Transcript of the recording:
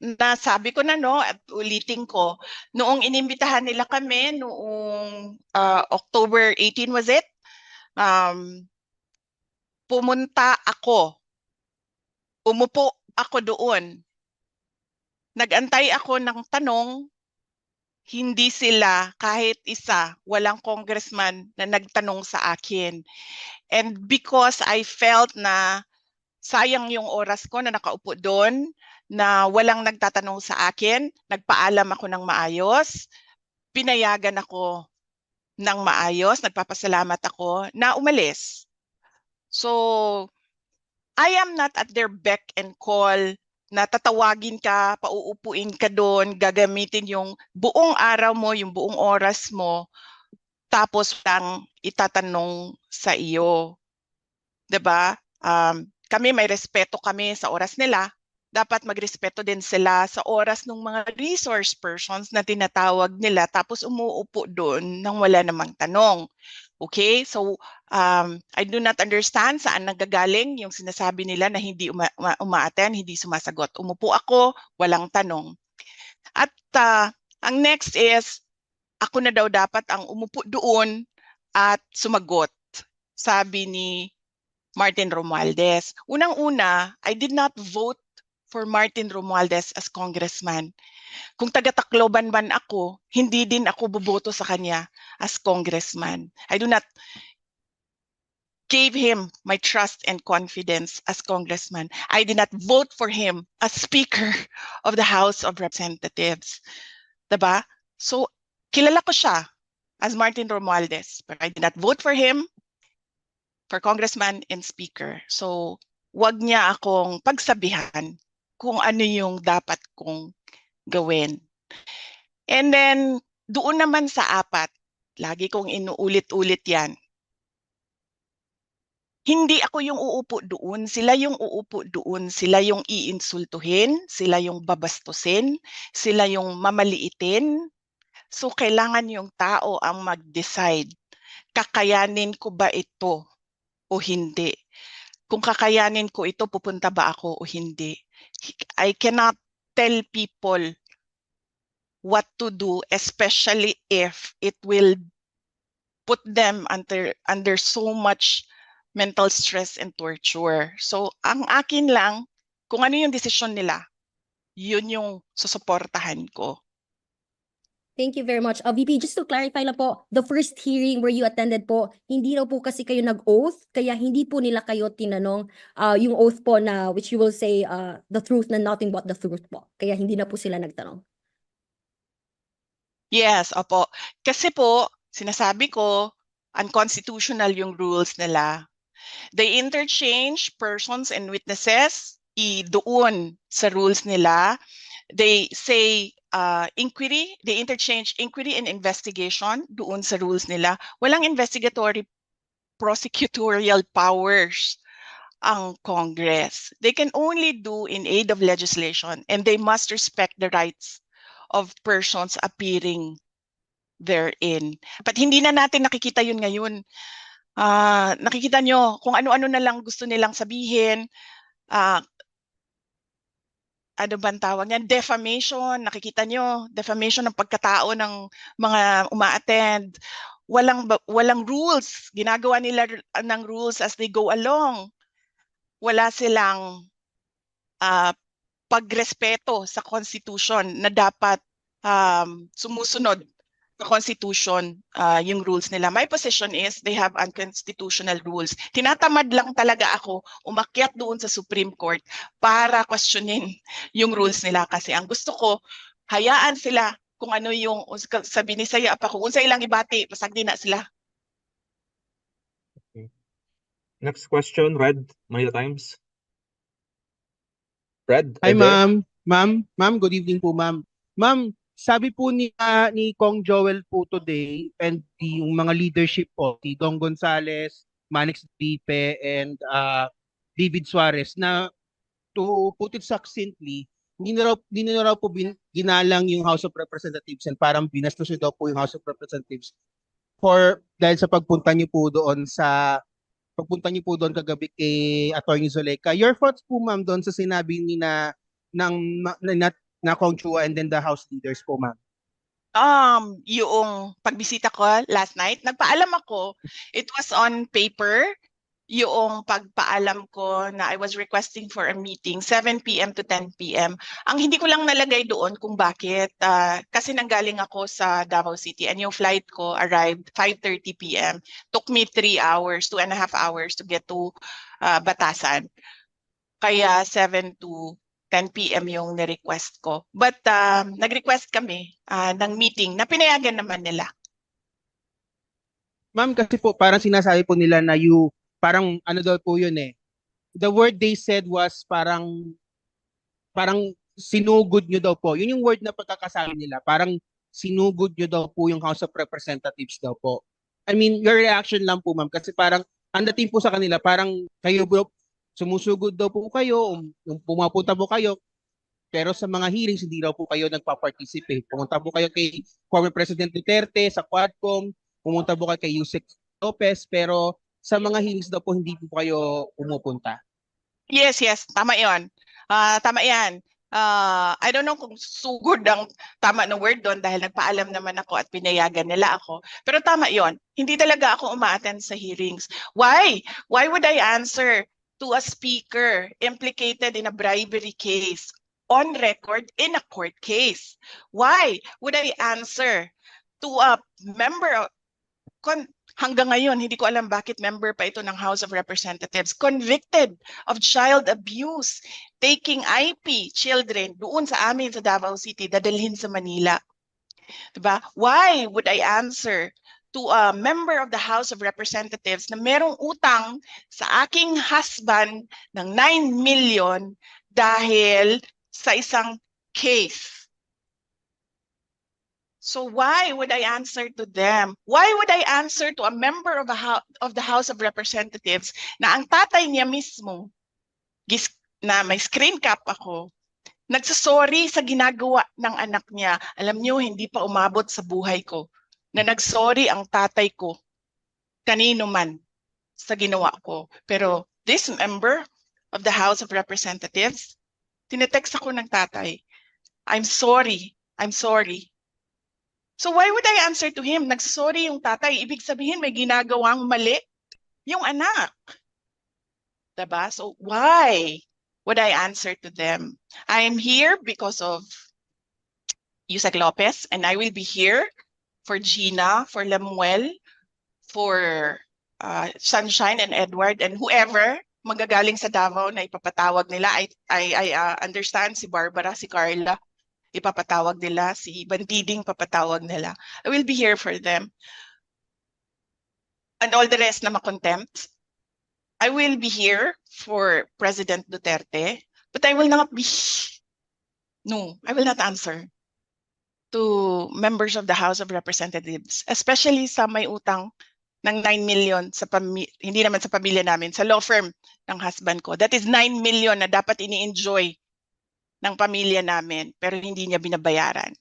nasabi ko na, no, at ulitin ko, noong inimbitahan nila kami, noong October 18 was it? Pumunta ako. Umupo ako doon. Nagantay ako ng tanong, hindi sila kahit isa, walang congressman na nagtanong sa akin. And because I felt na sayang yung oras ko na nakaupo doon, na walang nagtatanong sa akin, nagpaalam ako ng maayos, pinayagan ako ng maayos, nagpapasalamat ako na umalis. So, I am not at their beck and call na tatawagin ka, pauupuin ka doon, gagamitin yung buong araw mo, yung buong oras mo, tapos lang itatanong sa iyo. 'Di ba? Kami may respeto kami sa oras nila. Dapat magrespeto din sila sa oras ng mga resource persons na tinatawag nila tapos umuupo doon nang wala namang tanong. Okay? So, I do not understand saan nagagaling yung sinasabi nila na hindi uma-attend, hindi sumasagot. Umupo ako, walang tanong. At ang next is, ako na daw dapat ang umupo doon at sumagot, sabi ni Martin Romualdez. Unang-una, I did not vote for Martin Romualdez as congressman. Kung taga-Tacloban man ako, hindi din ako boboto sa kanya as congressman. I do not gave him my trust and confidence as congressman. I did not vote for him as Speaker of the House of Representatives. Diba? So, kilala ko siya as Martin Romualdez, but I did not vote for him for congressman and speaker. So, wag niya akong pagsabihan kung ano yung dapat kong gawin. And then, doon naman sa apat, lagi kong inuulit-ulit yan. Hindi ako yung uupo doon, sila yung uupo doon, sila yung iinsultuhin, sila yung babastusin, sila yung mamaliitin. So, kailangan yung tao ang mag-decide. Kakayanin ko ba ito o hindi? Kung kakayanin ko ito, pupunta ba ako o hindi? I cannot tell people what to do, especially if it will put them under so much mental stress and torture. So, ang akin lang, kung ano yung desisyon nila, yun yung susuportahan ko. Thank you very much. VP, just to clarify lang po, the first hearing where you attended po, hindi raw po kasi kayo nag-oath, kaya hindi po nila kayo tinanong yung oath po na which you will say the truth na nothing but the truth po. Kaya hindi na po sila nagtanong. Yes, opo. Kasi po, sinasabi ko, unconstitutional yung rules nila. They interchange persons and witnesses doon sa rules nila. They say inquiry, they interchange inquiry and investigation doon sa rules nila. Walang investigatory prosecutorial powers ang Congress. They can only do in aid of legislation and they must respect the rights of persons appearing therein. But hindi na natin nakikita yun ngayon. Nakikita nyo kung ano-ano na lang gusto nilang sabihin. Ano bang tawag yan? Defamation. Nakikita nyo, defamation ng pagkatao ng mga uma-attend. Walang rules. Ginagawa nila ng rules as they go along. Wala silang pagrespeto sa Constitution na dapat sumusunod sa Constitution yung rules nila. My position is they have unconstitutional rules. Tinatamad lang talaga ako umakyat doon sa Supreme Court para questionin yung rules nila kasi ang gusto ko, hayaan sila kung ano yung sabi ni Saya pa kung sa ilang ibati, pasagdi na sila. Okay. Next question, Red, Manila Times. Red, hi ma'am. Ma'am, good evening po ma'am. Ma'am, sabi po ni Kong Joel po today and yung mga leadership po, si Dong Gonzales, Manix Dipe, and David Suarez na to put it succinctly, hindi na raw po ginalang yung House of Representatives and parang binastos daw po yung House of Representatives dahil sa pagpunta niyo po doon kagabi kay Attorney Zuleka. Your thoughts po ma'am doon sa sinabi ni na na Kong Chua and then the House leaders po, ma'am? Yung pagbisita ko last night, nagpaalam ako. It was on paper. Yung pagpaalam ko na I was requesting for a meeting 7 p.m. to 10 p.m. Ang hindi ko lang nalagay doon kung bakit. Kasi nanggaling ako sa Davao City and yung flight ko arrived 5:30 p.m. Took me 3 hours, 2.5 hours to get to Batasan. Kaya 7 to 10 p.m. yung ni-request ko. But nag-request kami ng meeting na pinayagan naman nila. Ma'am, kasi po parang sinasabi po nila na parang ano daw po yun eh. The word they said was parang sinugod nyo daw po. Yun yung word na pagkakasabi nila. Parang sinugod nyo daw po yung House of Representatives daw po. I mean, your reaction lang po, ma'am. Kasi parang ang dating po sa kanila, parang kayo bro, sumusugod daw po kayo, pumapunta po kayo, pero sa mga hearings, hindi daw po kayo nagpa-participate. Pumunta po kayo kay former President Duterte sa Quadcom, pumunta po kayo kay Yusek Lopez, pero sa mga hearings daw po hindi po kayo pumupunta. Yes, tama 'yon. Tama 'yan. I don't know kung sugod ang tama na word doon dahil nagpaalam naman ako at pinayagan nila ako. Pero tama 'yon. Hindi talaga ako uma-attend sa hearings. Why? Why would I answer to a speaker implicated in a bribery case on record in a court case? Why would I answer to a member of hanggang ngayon, hindi ko alam bakit member pa ito ng House of Representatives, convicted of child abuse, taking IP children doon sa amin sa Davao City, dadalhin sa Manila. Diba? Why would I answer to a member of the House of Representatives na merong utang sa aking husband ng 9 million dahil sa isang case? So why would I answer to them? Why would I answer to a member of the House of Representatives na ang tatay niya mismo, na may screen cap ako, nagsasorry sa ginagawa ng anak niya? Alam niyo, hindi pa umabot sa buhay ko na nagsorry ang tatay ko kanino man sa ginawa ko. Pero this member of the House of Representatives, tinetext ako ng tatay, I'm sorry. So why would I answer to him? Nagsasorry yung tatay. Ibig sabihin may ginagawang mali yung anak. Diba? So why would I answer to them? I am here because of Yusek Lopez, and I will be here for Gina, for Lemuel, for Sunshine and Edward, and whoever magagaling sa Davao na ipapatawag nila. I understand si Barbara, si Carla, ipapatawag nila, si Bandiding papatawag nila. I will be here for them. And all the rest na makontempt. I will be here for President Duterte, but I will not answer to members of the House of Representatives, especially sa may utang ng 9 million sa hindi naman sa pamilya namin, sa law firm ng husband ko. That is 9 million na dapat ini-enjoy ng pamilya namin, pero hindi niya binabayaran.